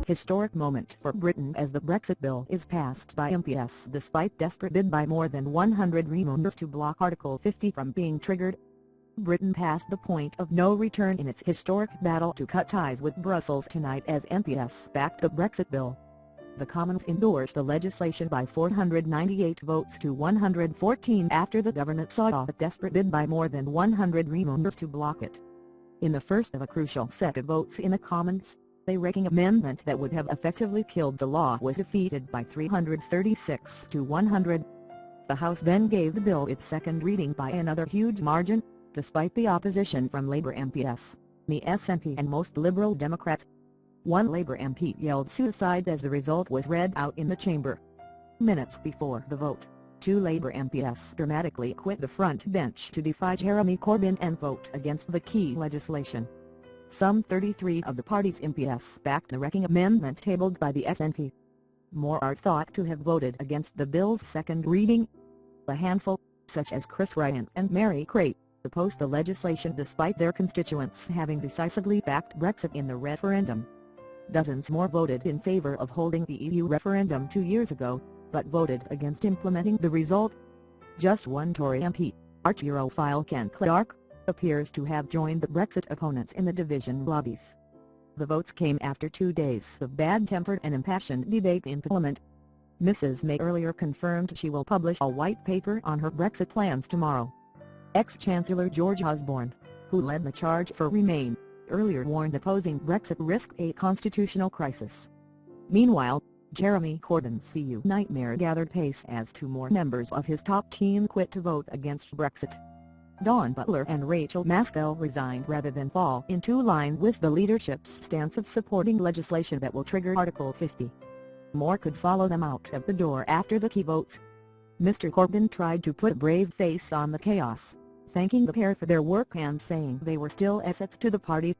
historic moment for Britain as the Brexit Bill is passed by MPs despite desperate bid by more than 100 Remoaners to block Article 50 from being triggered. Britain passed the point of no return in its historic battle to cut ties with Brussels tonight as MPs backed the Brexit Bill. The Commons endorsed the legislation by 498 votes to 114 after the government saw off a desperate bid by more than 100 Remoaners to block it. In the first of a crucial set of votes in the Commons, a wrecking amendment that would have effectively killed the law was defeated by 336 to 100. The House then gave the bill its second reading by another huge margin, despite the opposition from Labour MPs, the SNP and most Liberal Democrats. One Labour MP yelled suicide as the result was read out in the chamber. Minutes before the vote, two Labour MPs dramatically quit the front bench to defy Jeremy Corbyn and vote against the key legislation. Some 33 of the party's MPs backed the wrecking amendment tabled by the SNP. More are thought to have voted against the bill's second reading. A handful, such as Chris Ryan and Mary Craig, opposed the legislation despite their constituents having decisively backed Brexit in the referendum. Dozens more voted in favour of holding the EU referendum 2 years ago, but voted against implementing the result. Just one Tory MP, arch-Europhile Ken Clarke, appears to have joined the Brexit opponents in the division lobbies. The votes came after 2 days of bad-tempered and impassioned debate in Parliament. Mrs May earlier confirmed she will publish a white paper on her Brexit plans tomorrow. Ex-Chancellor George Osborne, who led the charge for Remain, earlier warned opposing Brexit risked a constitutional crisis. Meanwhile, Jeremy Corbyn's EU nightmare gathered pace as 2 more members of his top team quit to vote against Brexit. Dawn Butler and Rachel Maskell resigned rather than fall into line with the leadership's stance of supporting legislation that will trigger Article 50. More could follow them out of the door after the key votes. Mr Corbyn tried to put a brave face on the chaos, thanking the pair for their work and saying they were still assets to the party.